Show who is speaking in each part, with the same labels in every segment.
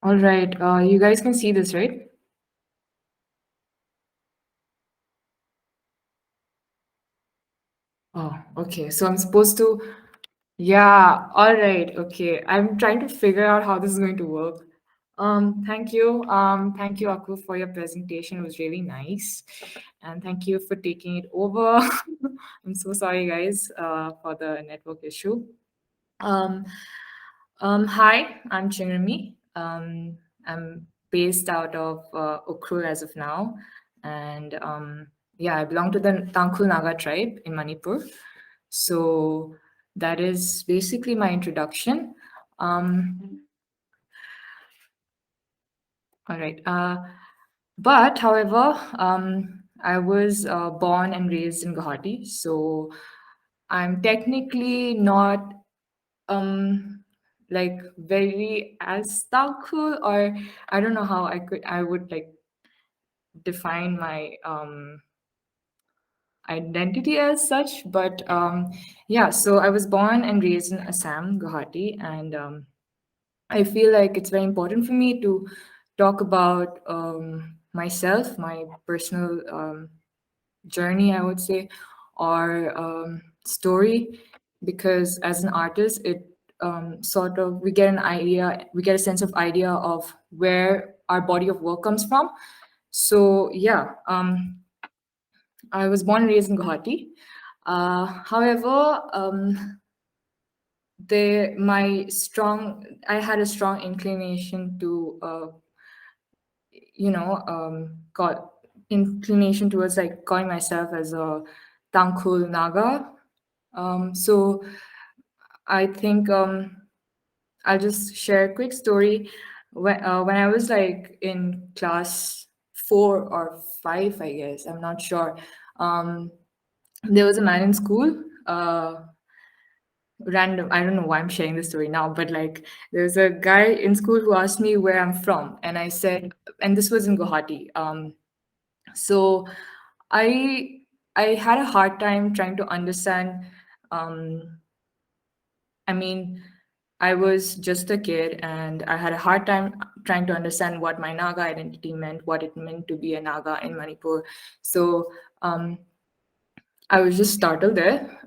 Speaker 1: All right, you guys can see this, right? Oh, okay. So I'm supposed to, yeah, all right, okay. I'm trying to figure out how this is going to work. Thank you. Thank you, Aku, for your presentation. It was really nice. And thank you for taking it over. I'm so sorry, guys, for the network issue. Um, Hi, I'm Chingrimi. I'm based out of Ukhrul as of now. And yeah, I belong to the Tangkhul Naga Tribe in Manipur. So that is basically my introduction. Um, all right. But however, I was born and raised in Guwahati. So I'm technically not like very as Tangkhul, or I don't know how I would like define my identity as such. But yeah, so I was born and raised in Assam, Guwahati, and I feel like it's very important for me to talk about myself, my personal journey, I would say, or story, because as an artist, it sort of we get an idea, we get a sense of idea of where our body of work comes from. So yeah, I was born and raised in Guwahati. However, I had a strong inclination to got inclination towards like calling myself as a Tangkhul Naga. So I think I'll just share a quick story. When I was like in class 4 or 5, I guess, I'm not sure. Um, there was a man in school. Random. I don't know why I'm sharing this story now, but like there's a guy in school who asked me where I'm from, and I said, and this was in Guwahati. So I I had a hard time trying to understand. Um, I mean, I was just a kid, and I had a hard time trying to understand what my Naga identity meant, what it meant to be a Naga in Manipur. So um, I was just startled there.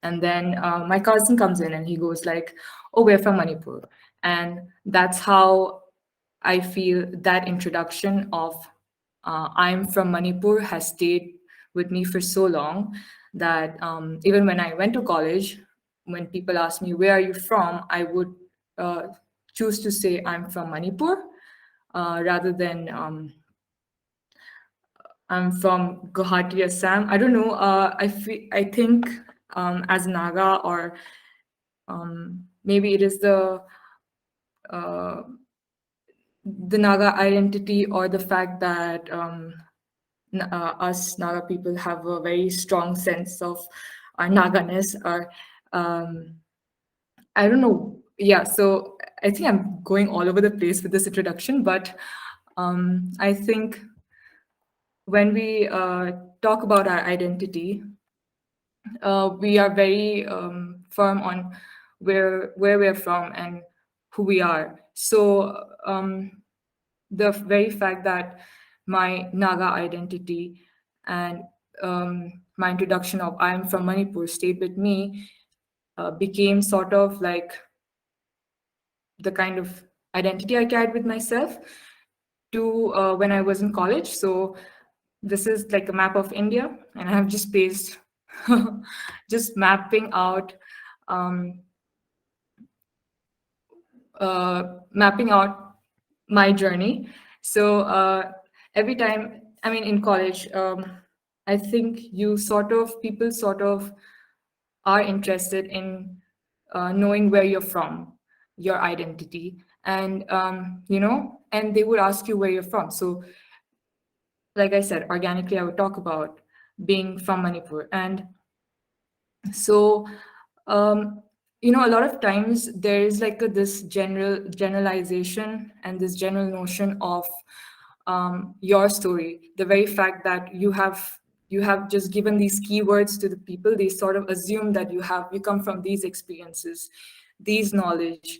Speaker 1: And then my cousin comes in and he goes like, "Oh, we're from Manipur," and that's how I feel that introduction of "I'm from Manipur" has stayed with me for so long that even when I went to college, when people ask me where are you from, I would uh, choose to say I'm from Manipur rather than I'm from Guwahati, Assam. I don't know. I think as Naga, or maybe it is uh, the Naga identity, or the fact that us Naga people have a very strong sense of our Naganess. Or I don't know. Yeah. So I think I'm going all over the place with this introduction, but I think when we talk about our identity, we are very firm on where we're from and who we are. So the very fact that my Naga identity and my introduction of I'm from Manipur stayed with me became sort of like the kind of identity I carried with myself to when I was in college. So this is like a map of India, and I have just pasted just um, mapping out my journey. So every time, I mean, in college, I think people sort of are interested in knowing where you're from, your identity, and and they would ask you where you're from. So, like I said, organically, I would talk about being from Manipur, and so a lot of times there is like this generalization and this general notion of your story. The very fact that you have just given these keywords to the people, they sort of assume that you come from these experiences, these knowledge,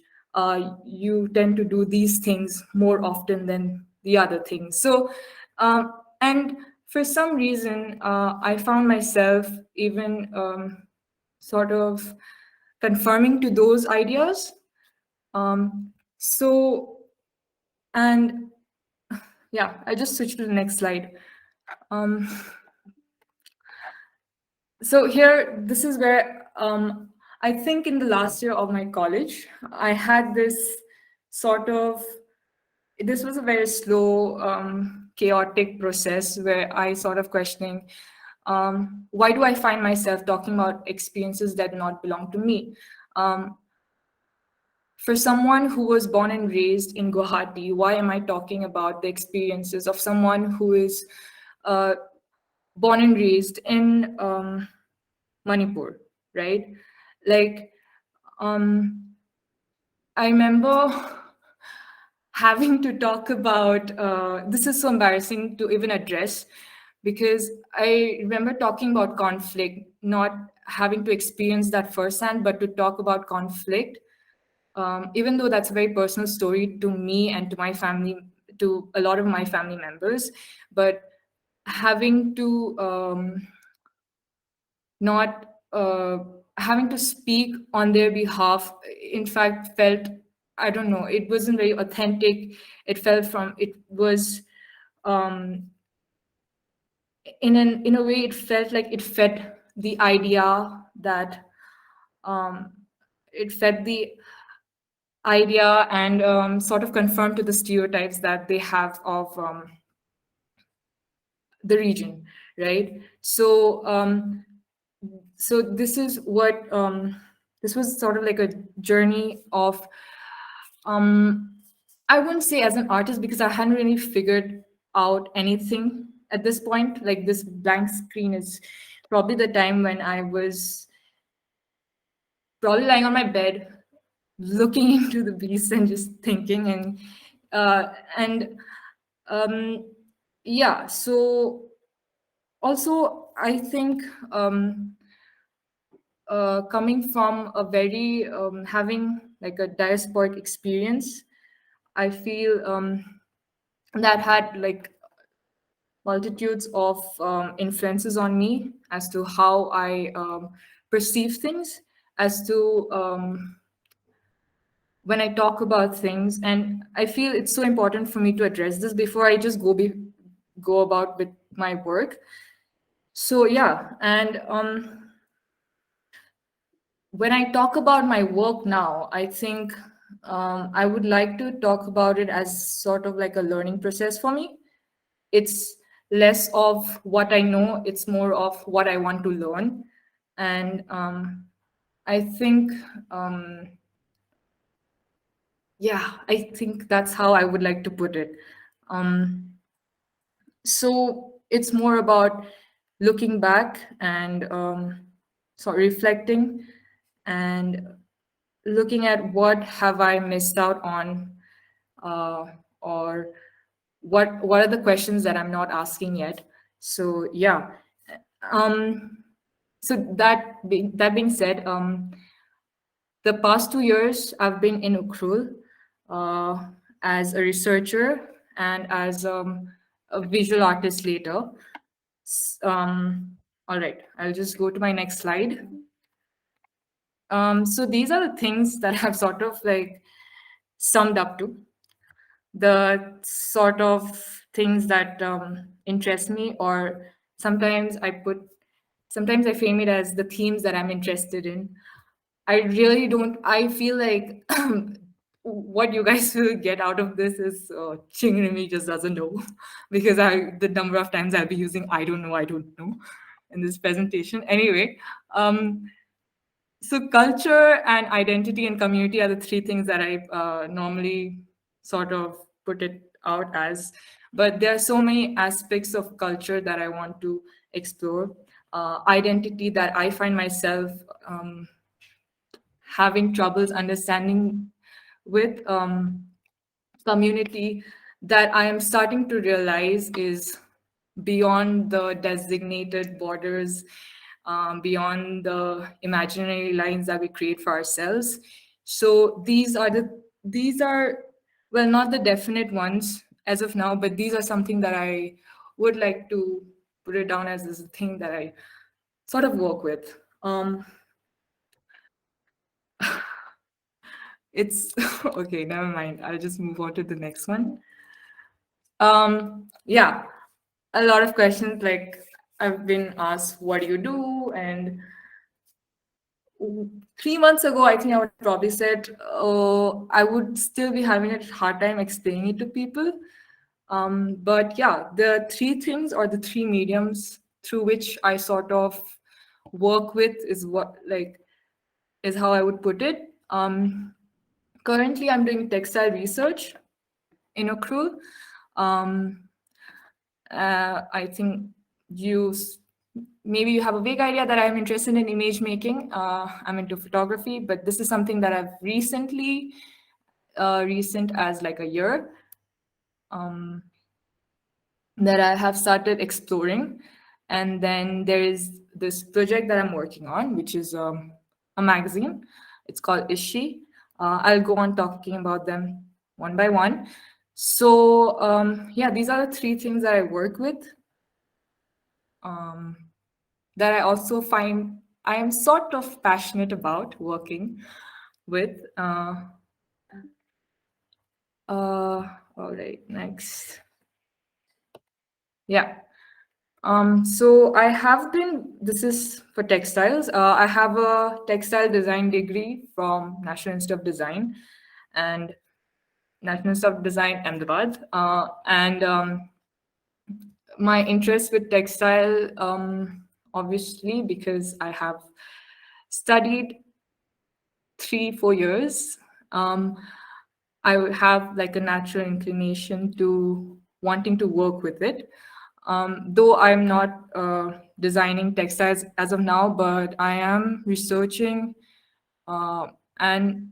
Speaker 1: you tend to do these things more often than the other things. So, and for some reason, I found myself even sort of confirming to those ideas. So, and yeah, I just switched to the next slide. Um, so here, this is where I think in the last year of my college, I had this sort of, this was a very slow, chaotic process where I sort of questioning, why do I find myself talking about experiences that do not belong to me? Um, for someone who was born and raised in Guwahati, why am I talking about the experiences of someone who is uh, born and raised in Manipur, right? Like, I remember having to talk about this is so embarrassing to even address because I remember talking about conflict, not having to experience that firsthand, but to talk about conflict, even though that's a very personal story to me and to my family, to a lot of my family members, but having to not having to speak on their behalf, in fact, felt, I don't know, it wasn't very authentic. It felt from, it was um, in a way, it felt like it fed the idea that um, it fed the idea and sort of confirmed to the stereotypes that they have of the region, right? So so this is what this was sort of like a journey of I wouldn't say as an artist because I hadn't really figured out anything at this point. Like this blank screen is probably the time when I was probably lying on my bed looking into the beast and just thinking uh, and um, yeah. So also I think coming from a very having like a diasporic experience, I feel that had like multitudes of influences on me as to how I perceive things, as to when I talk about things. And I feel it's so important for me to address this before I just go about with my work. So yeah, and when I talk about my work now, I think I would like to talk about it as sort of like a learning process for me. It's less of what I know, it's more of what I want to learn. And I think, um, yeah, I think that's how I would like to put it. Um, so it's more about looking back and reflecting and looking at what have I missed out on, uh, or what are the questions that I'm not asking yet. So yeah, um, so that being said, the past 2 years I've been in Ukrul uh, as a researcher and as a visual artist later. All right, I'll just go to my next slide. So these are the things that I've sort of like summed up to the sort of things that interest me, or sometimes sometimes I frame it as the themes that I'm interested in. I really don't, I feel like what you guys will get out of this is Chingrimi just doesn't know because the number of times I'll be using I don't know in this presentation. Anyway, so culture and identity and community are the three things that I normally sort of put it out as. But there are so many aspects of culture that I want to explore. Identity that I find myself having troubles understanding with, community that I am starting to realize is beyond the designated borders, beyond the imaginary lines that we create for ourselves. So these are the these are, well, not the definite ones as of now, but these are something that I would like to put it down as this thing that I sort of work with. It's okay, never mind. I'll just move on to the next one. Yeah, a lot of questions like I've been asked, what do you do? And 3 months ago, I think I would probably said, oh, I would still be having a hard time explaining it to people. But yeah, the three things or the three mediums through which I sort of work with is what like is how I would put it. Currently, I'm doing textile research in Ukrul. Um, I think you maybe you have a vague idea that I'm interested in image making. I'm into photography, but this is something that I've recently, recent as like a year, um, that I have started exploring. And then there is this project that I'm working on, which is a magazine. It's called Ishi. I'll go on talking about them one by one. So yeah, these are the three things that I work with. Um, that I also find I am sort of passionate about working with. All right, next. Yeah. So I have been, this is for textiles. I have a textile design degree from National Institute of Design and National Institute of Design, Ahmedabad. And my interest with textile, obviously, because I have studied 3 4 years, I would have like a natural inclination to wanting to work with it. Though I'm not designing textiles as of now, but I am researching and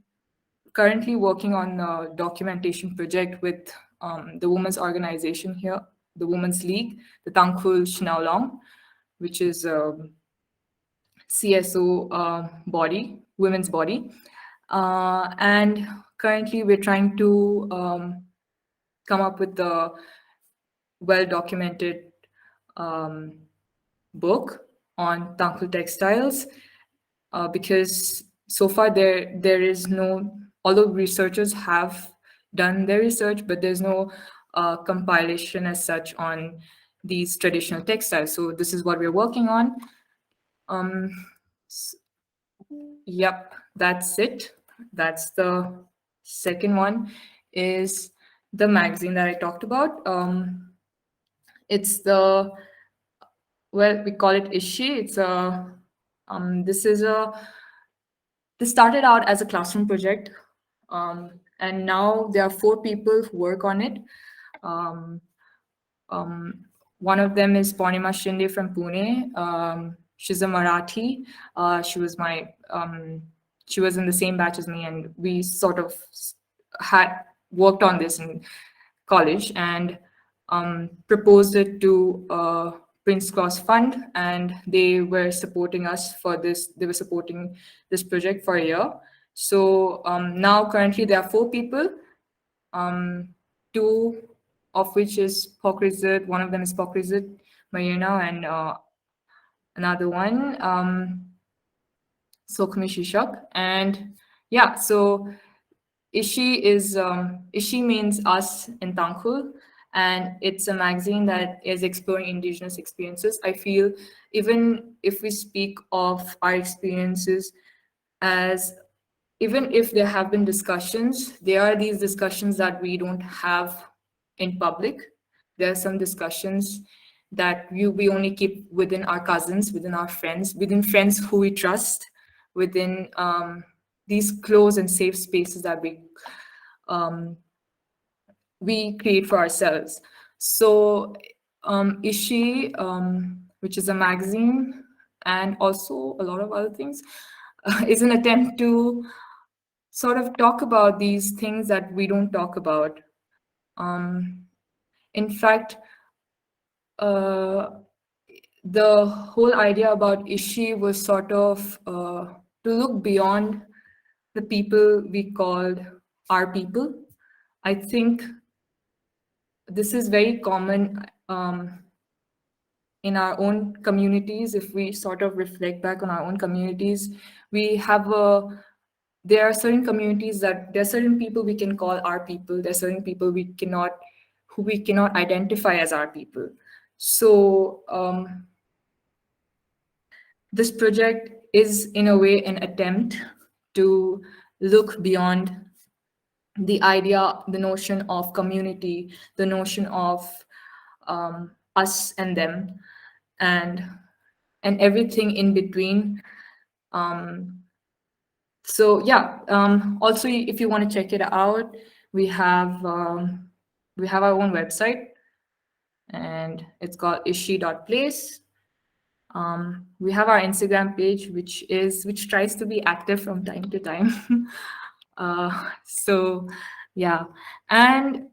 Speaker 1: currently working on a documentation project with the women's organization here, the Women's League, the Tangkhul Naga Tribe, which is a CSO body, women's body. And currently we're trying to come up with a well documented um, book on Tangkhul textiles, because so far there is no, although researchers have done their research, but there's no compilation as such on these traditional textiles. So this is what we're working on. um, Yep, that's it. That's the second one, is the magazine that I talked about. It's the, well, we call it Ishi. It's a this is a this started out as a classroom project, and now there are 4 people who work on it. Um, um, One of them is Purnima Shinde from Pune. She's a Marathi. She was in the same batch as me, and we sort of had worked on this in college and proposed it to Prince Cross Fund, and they were supporting us for this. They were supporting this project for a year. So now currently there are 4 people. Two of which is Pokrizit. One of them is Pokrizit Marina, and another one, Sokhmi Shishak. And yeah, so Ishi means us in Tangkhul, and it's a magazine that is exploring indigenous experiences. I feel even if we speak of our experiences as, even if there have been discussions, there are these discussions that we don't have in public. There are some discussions that we only keep within our cousins, within our friends, within friends who we trust, within these close and safe spaces that um, we create for ourselves. So Ishi, which is a magazine, and also a lot of other things, is an attempt to sort of talk about these things that we don't talk about. In fact, uh, the whole idea about Ishi was sort of to look beyond the people we called our people. I think this is very common in our own communities. If we sort of reflect back on our own communities, we have a there are certain communities that there are certain people we can call our people. There are certain people who we cannot identify as our people. So this project is in a way an attempt to look beyond the idea, the notion of community, the notion of us and them, and everything in between. So yeah, also if you want to check it out, we have um, we have our own website, and it's called ishi.place. We have our Instagram page, which tries to be active from time to time. So yeah, and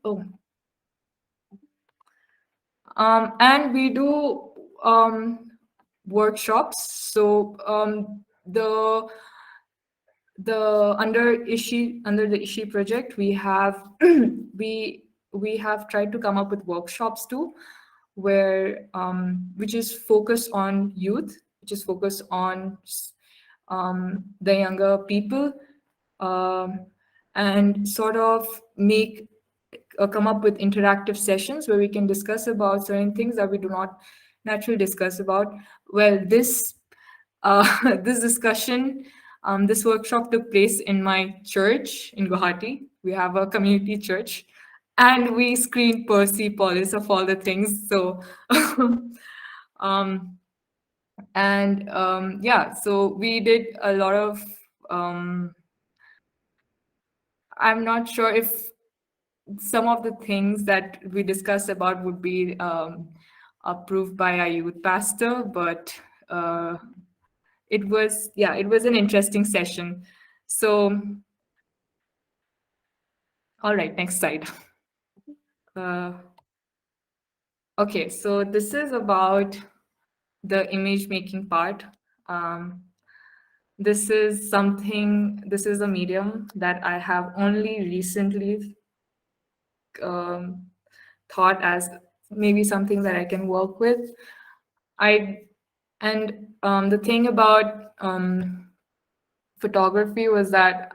Speaker 1: and we do workshops. So under the Ishi project, we have we have tried to come up with workshops too, where which is focused on youth, which is focused on the younger people, um, and sort of make come up with interactive sessions where we can discuss about certain things that we do not naturally discuss about. Well, this this discussion, this workshop took place in my church in Guwahati. We have a community church, and we screened Percy Polis of all the things. So, um, and yeah, so we did a lot of. I'm not sure if some of the things that we discussed about would be approved by our youth pastor, but it was, yeah, it was an interesting session. So all right, next slide. uh, okay, so this is about the image making part. um, this is a medium that I have only recently um, thought as maybe something that I can work with. I and the thing about photography was that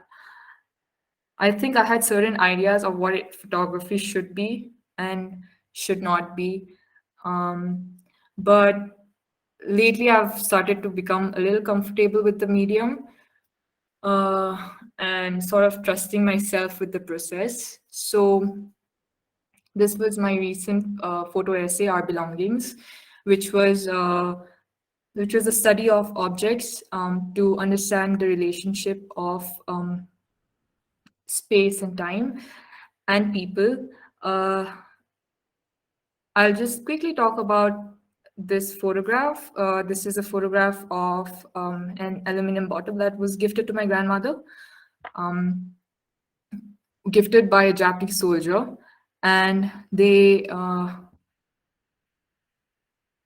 Speaker 1: I think I had certain ideas of what photography should be and should not be. Um, but lately, I've started to become a little comfortable with the medium, and sort of trusting myself with the process. So this was my recent photo essay, Our Belongings, which was uh, which was a study of objects to understand the relationship of space and time and people. Uh, I'll just quickly talk about this photograph. This is a photograph of an aluminum bottle that was gifted to my grandmother, um, gifted by a Japanese soldier, and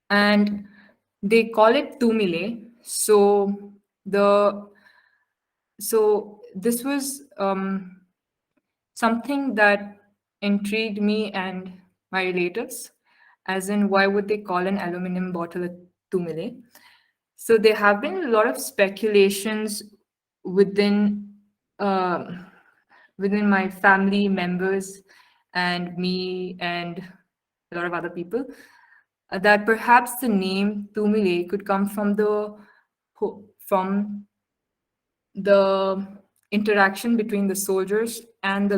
Speaker 1: and they call it tumile. The so this was something that intrigued me and my relatives, as in why would they call an aluminum bottle a tumile? So there have been a lot of speculations within uh, within my family members and me and a lot of other people, that perhaps the name tumile could come from from the interaction between the soldiers and the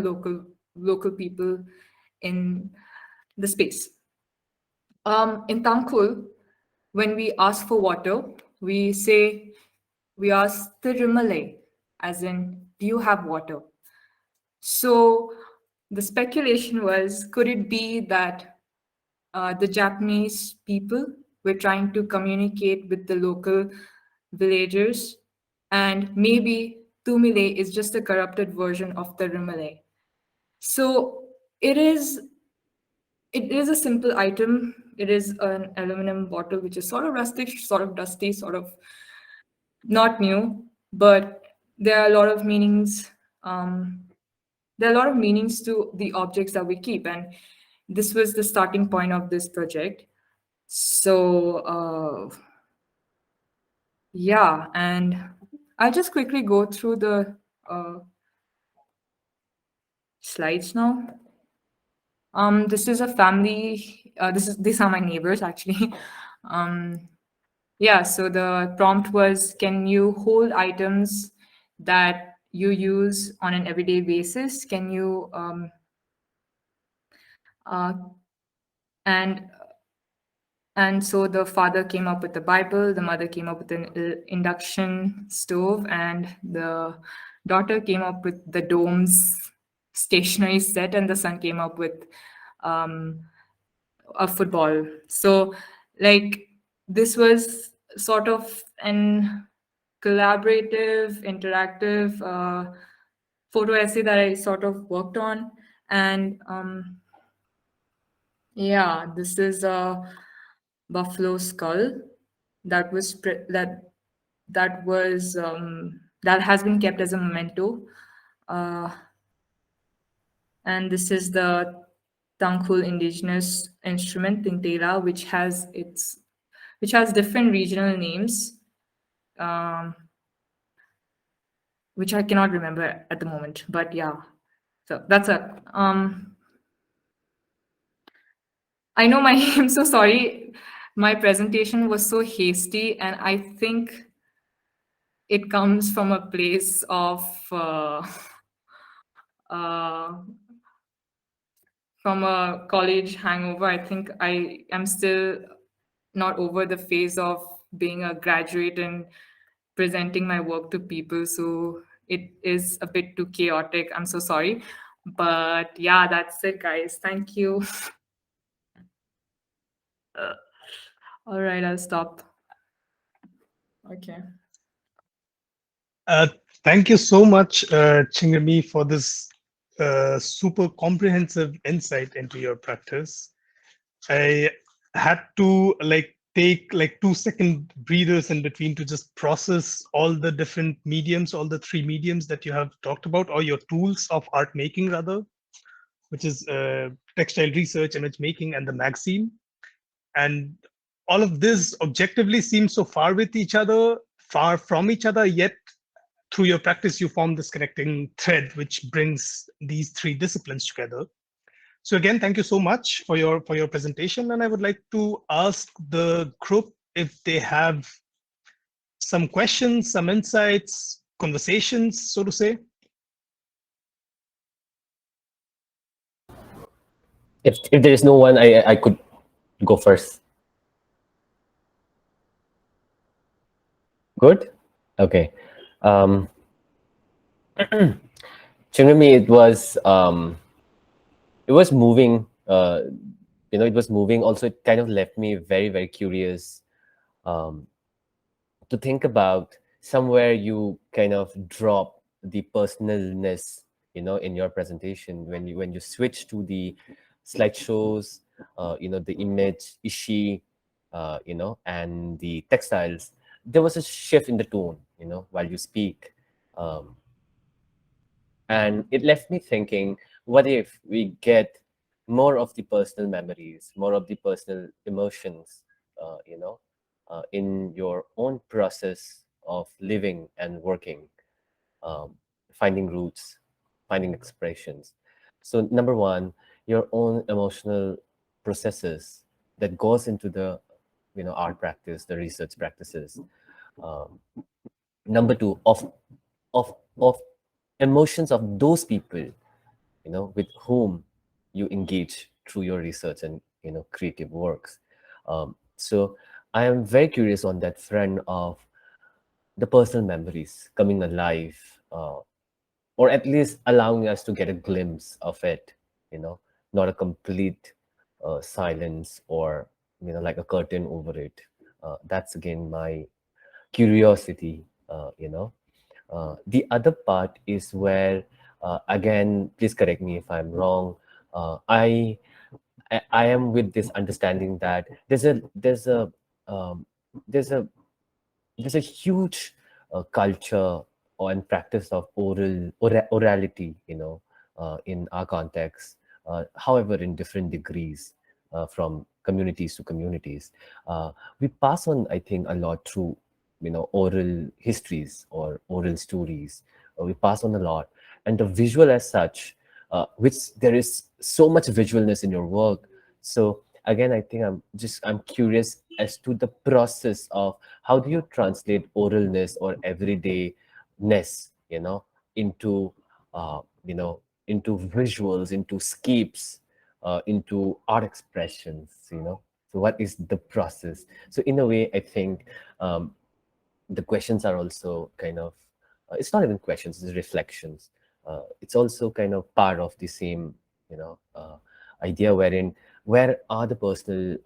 Speaker 1: local people in the space. In Tangkhul, when we ask for water, we ask Tirumale, as in, do you have water? So the speculation was, could it be that the Japanese people were trying to communicate with the local villagers, and maybe Tumile is just a corrupted version of the Rimale. So it is it is a simple item. It is an aluminum bottle which is sort of rustic, sort of dusty, sort of not new, but there are a lot of meanings. Um, there are a lot of meanings to the objects that we keep, and this was the starting point of this project. So yeah, and I'll just quickly go through the uh, slides now. This is a family. These are my neighbors actually. um, yeah. So the prompt was, can you hold items that you use on an everyday basis? Can you uh, and And so the father came up with the Bible, the mother came up with an induction stove, and the daughter came up with the dome's stationary set, and the son came up with um, a football. So, like, this was sort of an collaborative, interactive photo essay that I sort of worked on. And yeah, this is a buffalo skull that was that has been kept as a memento, uh, and this is the Tangkhul indigenous instrument Tintela, which has different regional names, um, which I cannot remember at the moment. But yeah, so that's it. I know my I'm so sorry. My presentation was so hasty, and I think it comes from a place of uh, from a college hangover. I think I am still not over the phase of being a graduate and presenting my work to people. So it is a bit too chaotic. I'm so sorry. But yeah, that's it, guys. Thank you. All right, I'll stop. Okay.
Speaker 2: Uh, Thank you so much, Chingrimi, for this super comprehensive insight into your practice. I had to take 2 second breathers in between to just process all the different mediums, all the three mediums that you have talked about, or your tools of art making rather, which is textile research, image making, and the magazine. And all of this objectively seems so far with each other, far from each other, yet through your practice you form this connecting thread which brings these three disciplines together. So again, thank you so much for your presentation, and I would like to ask the group if they have some questions, some insights, conversations, so to say.
Speaker 3: If there is no one, I could go first. Good. Okay. Um, Chingrimi, it was moving. It was moving. Also, it kind of left me very very curious um, to think about somewhere you kind of drop the personalness, in your presentation when you switch to the slideshows, the image ishi, and the textiles. There was a shift in the tone, while you speak. um, and it left me thinking, what if we get more of the personal memories, more of the personal emotions, in your own process of living and working, um, finding roots, finding expressions. So number one, your own emotional processes that goes into the art practice, the research practices. Um, number two, of emotions of those people, with whom you engage through your research and creative works. So I am very curious on that front of the personal memories coming alive, or at least allowing us to get a glimpse of it, not a complete silence, or like a curtain over it. That's again my curiosity. The other part is where, again, please correct me if I'm wrong. Uh, I, I am with this understanding that um, there's a there's a huge culture or and practice of orality, in our context, however, in different degrees, from communities to communities. We pass on, I think, a lot through, oral histories or oral stories. We pass on a lot, and the visual as such, which there is so much visualness in your work. So again, I think I'm curious as to the process of how do you translate oralness or everydayness, into into visuals, into scapes, into art expressions. So what is the process? So in a way, I think the questions are also kind of, it's not even questions, it's reflections. It's also kind of part of the same, idea, wherein where are the personal,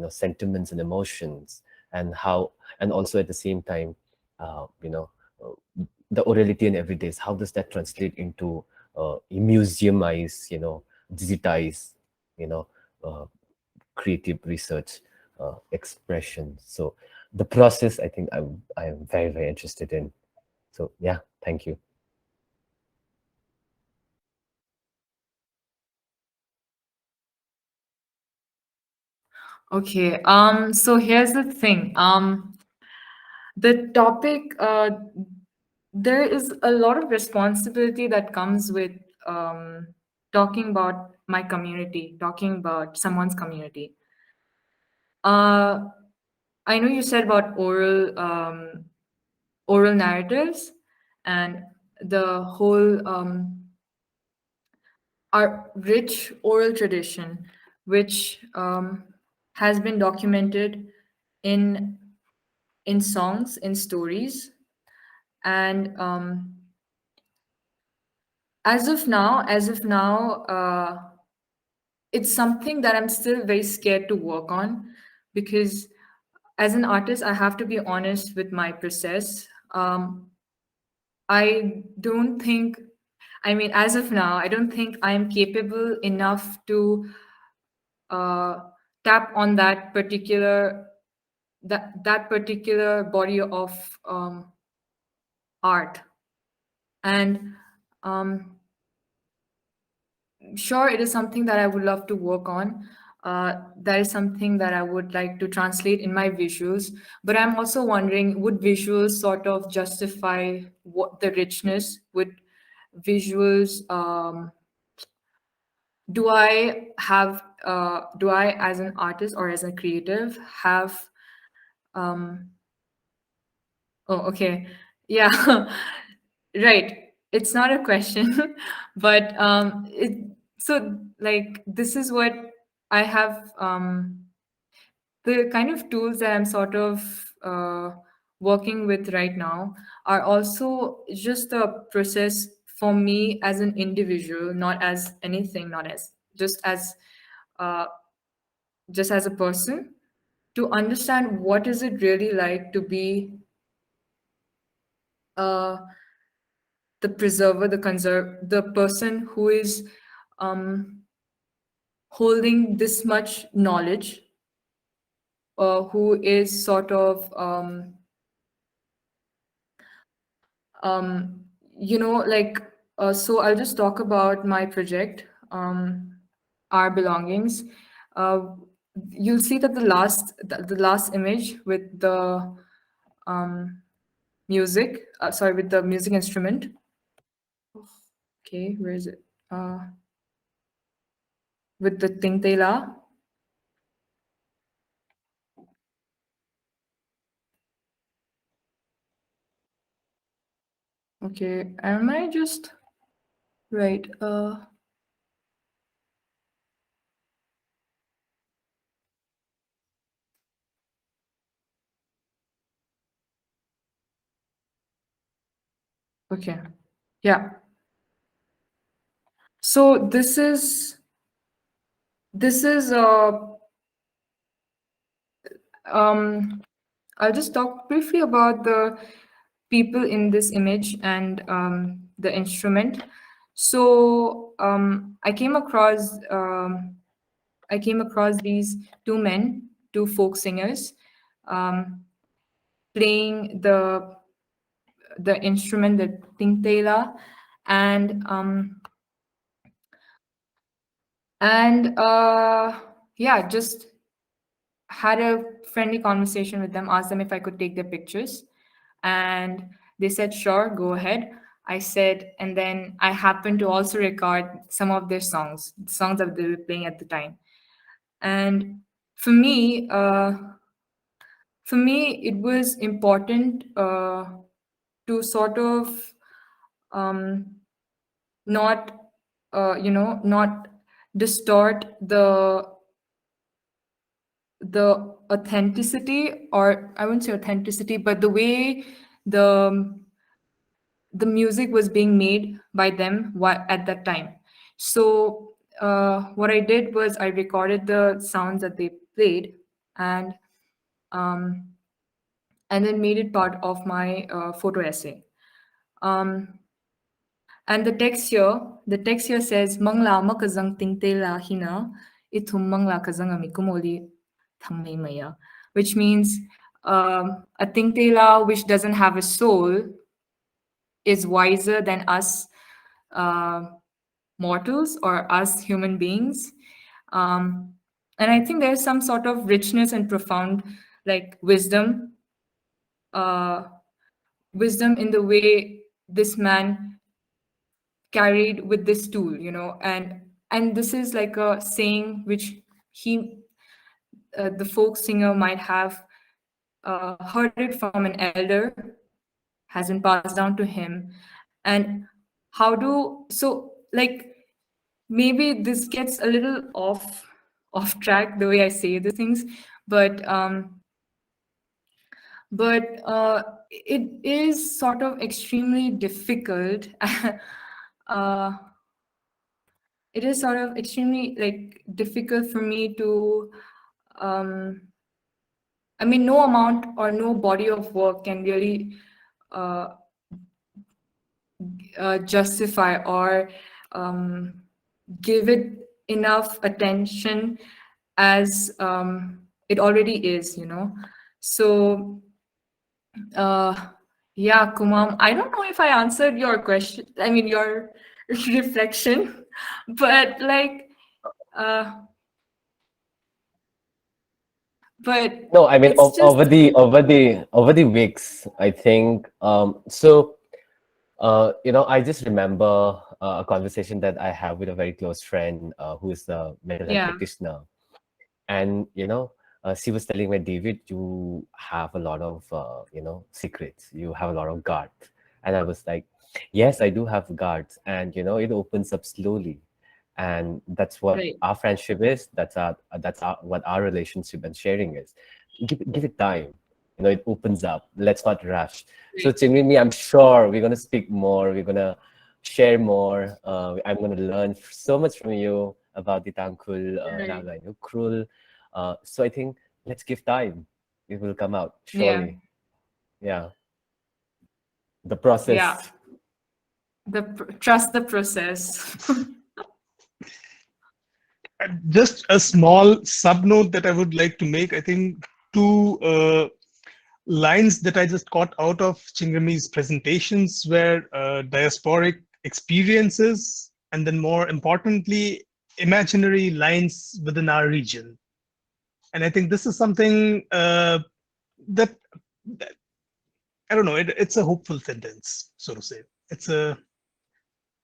Speaker 3: sentiments and emotions, and how, and also at the same time, the orality and everydays, how does that translate into museumize, digitize, you know uh, creative research, expression. So the process, I think I'm very, very interested in. So yeah, thank you.
Speaker 1: Okay. So here's the thing. The topic, there is a lot of responsibility that comes with um, talking about my community, talking about someone's community. Uh, I know you said about oral narratives and the whole our rich oral tradition, which has been documented in songs, in stories, and as of now, it's something that I'm still very scared to work on, because as an artist, I have to be honest with my process. I don't think, I mean, as of now, I don't think I'm capable enough to uh, tap on that particular body of art. And sure, it is something that I would love to work on. That is something that I would like to translate in my visuals. But I'm also wondering, would visuals sort of justify what the richness? Would visuals do I, as an artist or as a creative, have um oh, okay, yeah. Right, it's not a question. But so, like, this is what I have, the kind of tools that I'm sort of working with right now are also just a process for me as an individual, not as anything, not as uh, just as a person, to understand what is it really like to be uh, the preserver, the person who is um, holding this much knowledge, who is sort of um, like, so I'll just talk about my project, Our Belongings. uh, you'll see that the last image with the music, sorry, with the music instrument. Okay, where is it? With the tingtela. Okay, am I just right? Okay, yeah. So this is um I'll just talk briefly about the people in this image and the instrument. So I came across these two men, two folk singers, um, playing the instrument, the tingtela, and And yeah, just had a friendly conversation with them, asked them if I could take their pictures. And they said, sure, go ahead. I said, and then I happened to also record some of their songs, the songs that they were playing at the time. And for me, uh, it was important to sort of um, not, not distort the authenticity, or I wouldn't say authenticity, but the way the the music was being made by them at that time. So what I did was I recorded the sounds that they played, and um, then made it part of my photo essay. Um, and the text here says, "Mangla makazang tingtela hina, itum mangla kazang amikumoli thangmei maya," which means a tingtela which doesn't have a soul is wiser than us uh, mortals, or us human beings. Um, and I think there's some sort of richness and profound, like, uh, wisdom in the way this man carried with this tool, and this is like a saying which he the folk singer might have heard it from an elder, has been passed down to him. And how do so like maybe this gets a little off track the way I say the things, but it is sort of extremely difficult. uh, it is sort of extremely like difficult for me to um, I mean, no amount or no body of work can really uh, justify or um, give it enough attention as it already is, So, uh, yeah, Kumam, I don't know if I answered your question, I mean, your reflection, but like, uh, but
Speaker 3: No, I mean
Speaker 1: it's just,
Speaker 3: over the weeks, I think. I just remember a conversation that I have with a very close friend who is a mental health
Speaker 1: yeah,
Speaker 3: practitioner, and she was telling me, David, you have a lot of secrets. You have a lot of guards, and I was like, yes, I do have guards, and it opens up slowly, and that's what
Speaker 1: right,
Speaker 3: our friendship is. That's what our relationship and sharing is. Give it time. It opens up. Let's not rush. So
Speaker 1: right,
Speaker 3: Chingrimi, I'm sure we're gonna speak more. We're gonna share more. I'm gonna learn so much from you about the Tangkhul
Speaker 1: right,
Speaker 3: Naga Krul. So I think let's give time. It will come out
Speaker 1: yeah,
Speaker 3: surely. Yeah, the
Speaker 1: yeah.
Speaker 3: process.
Speaker 1: Trust the process.
Speaker 2: Just a small sub note that I would like to make. I think two lines that I just caught out of Chingrimi's presentations were diasporic experiences, and then more importantly, imaginary lines within our region. And I think this is something that I don't know. It's a hopeful sentence, so to say. It's a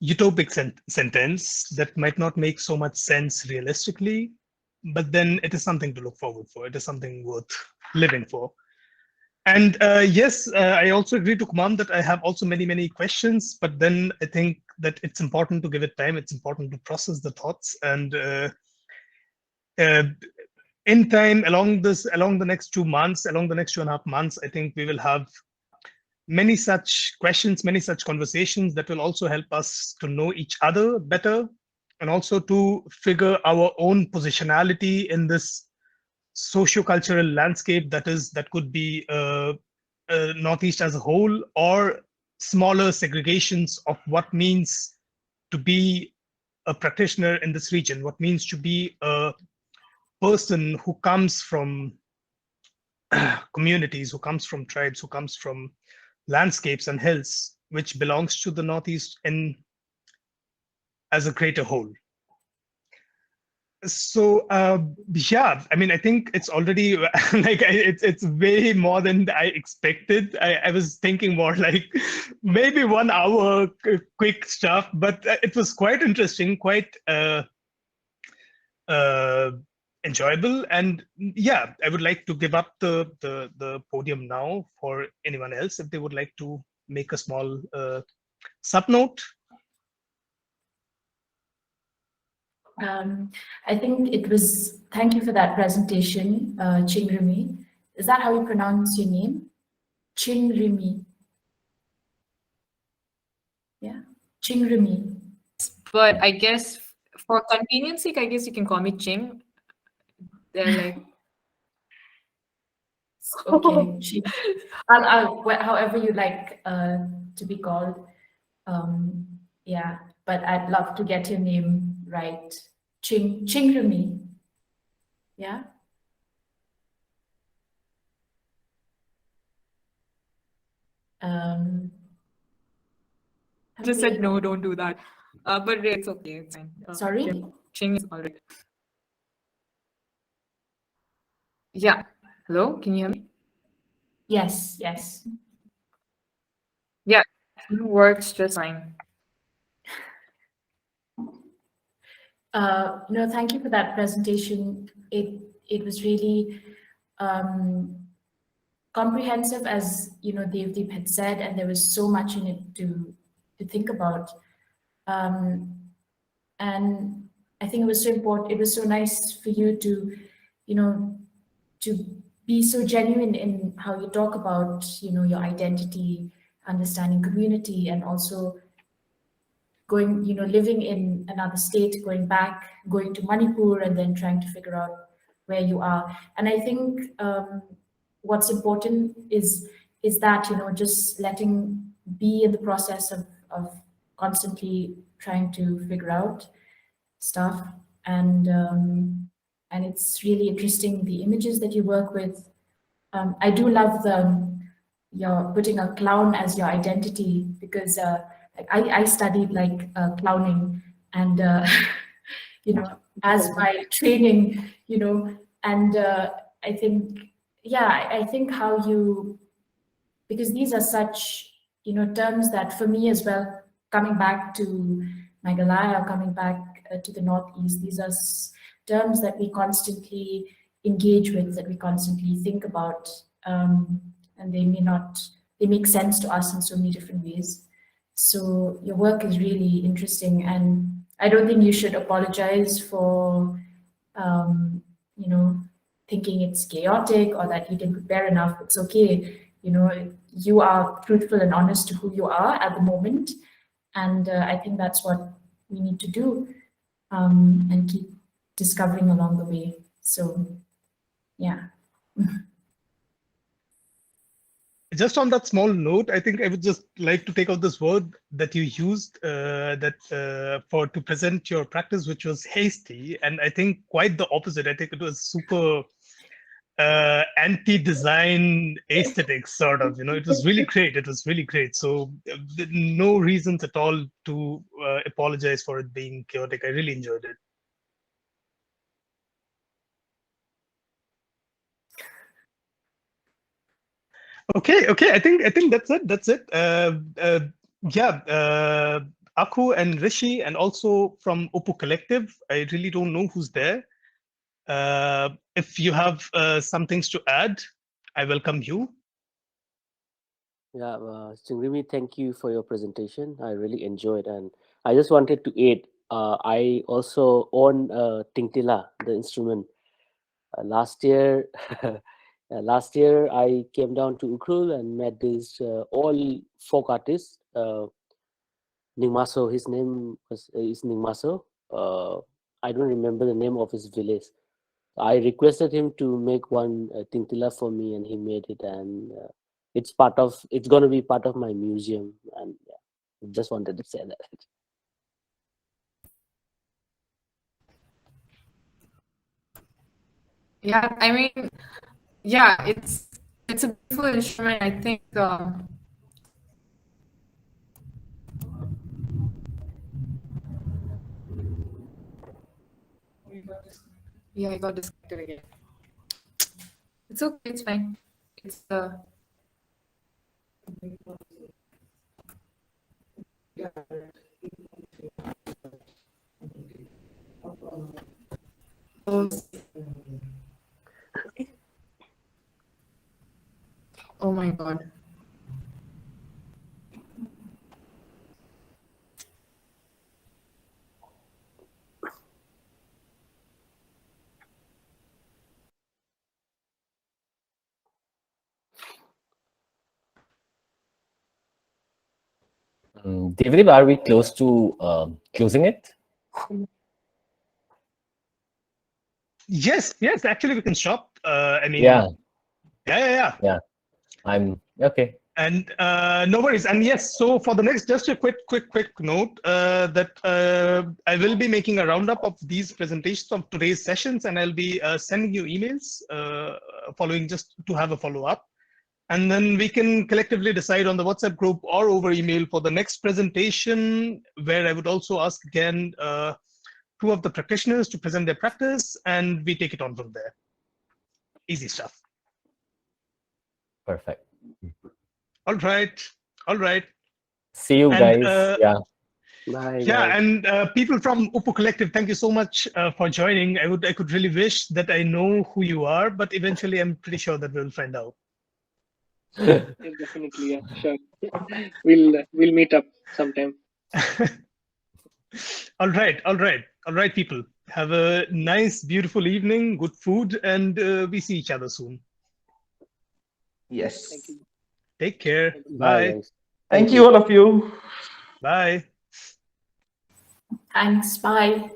Speaker 2: utopic sentence that might not make so much sense realistically, but then it is something to look forward for. It is something worth living for. And yes, I also agree to Kumam that I have also many questions, but then I think that it's important to give it time. It's important to process the thoughts, and uh, in time, along the next 2 months, along the next 2.5 months, I think we will have many such questions, many such conversations that will also help us to know each other better, and also to figure our own positionality in this socio-cultural landscape that could be Northeast as a whole, or smaller segregations of what means to be a practitioner in this region, what means to be a person who comes from communities, who comes from tribes, who comes from landscapes and hills, which belongs to the Northeast in as a greater whole. So yeah, I mean, I think it's already it's way more than I expected. I was thinking more like maybe 1 hour quick stuff, but it was quite interesting, quite uh, enjoyable. And yeah, I would like to give up the podium now for anyone else if they would like to make a small sub note.
Speaker 4: I think it was, thank you for that presentation, Chingrimi. Is that how you pronounce your name? Chingrimi. Yeah, Chingrimi.
Speaker 1: But I guess for convenience sake, I guess you can call me Ching. They're like,
Speaker 4: Okay, however you like to be called. Yeah, but I'd love to get your name right. Chingrimi. Yeah.
Speaker 1: just said no, don't do that. But it's okay, it's fine.
Speaker 4: Sorry?
Speaker 1: Yeah, Ching is all right. Yeah. Hello, can you hear me?
Speaker 4: Yes, yes.
Speaker 1: Yeah, it works just fine.
Speaker 4: No, thank you for that presentation. It was really comprehensive, as you know, Devdeep had said, and there was so much in it to think about. And I think it was so important. It was so nice for you to, you know, to be so genuine in how you talk about, you know, your identity, understanding community, and also going, you know, living in another state, going back, going to Manipur, and then trying to figure out where you are. And I think what's important is that, you know, just letting be in the process of constantly trying to figure out stuff. And it's really interesting, the images that you work with. I do love you're putting a clown as your identity, because I studied like clowning, and you know, as my training, you know, and I think, yeah, I think how you, because these are such, you know, terms that for me as well, coming back to Meghalaya, coming back to the Northeast, these are terms that we constantly engage with, that we constantly think about, and they may not, they make sense to us in so many different ways. So your work is really interesting, and I don't think you should apologize for, you know, thinking it's chaotic or that you didn't prepare enough. It's okay. You know, you are truthful and honest to who you are at the moment. And I think that's what we need to do, and keep discovering along the way. So, yeah.
Speaker 2: Just on that small note, I think I would just like to take out this word that you used for to present your practice, which was hasty, and I think quite the opposite. I think it was super anti-design aesthetics, sort of. You know, it was really great. It was really great. So no reasons at all to apologize for it being chaotic. I really enjoyed it. Okay, I think that's it. That's it. Yeah, Aku and Rishi, and also from Oppo Collective. I really don't know who's there. If you have some things to add, I welcome you.
Speaker 5: Yeah, Chingrimi, thank you for your presentation. I really enjoyed, and I just wanted to add. I also own Tingtila, the instrument. Last year, last year I came down to Ukhrul and met this all folk artist. Ningmaso, his name is Ningmaso. I don't remember the name of his village. I requested him to make one Tintila for me, and he made it, and it's going to be part of my museum. And yeah, just wanted to say that.
Speaker 1: Yeah, I mean, yeah, it's a beautiful instrument. I think Yeah, I got disconnected again. It's okay, it's fine. It's oh, oh my God.
Speaker 3: David, are we close to closing it?
Speaker 2: Yes, yes. Actually, we can stop. I mean,
Speaker 3: Yeah,
Speaker 2: yeah.
Speaker 3: I'm okay.
Speaker 2: And no worries. And yes, so for the next, just a quick note that I will be making a roundup of these presentations of today's sessions, and I'll be sending you emails following, just to have a follow up. And then we can collectively decide on the WhatsApp group or over email for the next presentation, where I would also ask again 2 of the practitioners to present their practice, and we take it on from there. Easy stuff.
Speaker 3: Perfect.
Speaker 2: All right. All right.
Speaker 3: See you
Speaker 2: And,
Speaker 3: guys. Yeah.
Speaker 5: Bye.
Speaker 2: Yeah,
Speaker 5: Bye.
Speaker 2: and people from Upu Collective, thank you so much for joining. I could really wish that I know who you are, but eventually I'm pretty sure that we'll find out.
Speaker 6: Yeah, definitely, yeah, sure. We'll meet up sometime.
Speaker 2: All right, people. Have a nice, beautiful evening, good food, and we see each other soon.
Speaker 7: Yes.
Speaker 6: Thank you.
Speaker 2: Take care.
Speaker 5: Bye,
Speaker 2: Bye.
Speaker 5: guys.
Speaker 7: Thank you, all of you.
Speaker 2: Bye.
Speaker 4: Thanks. Bye.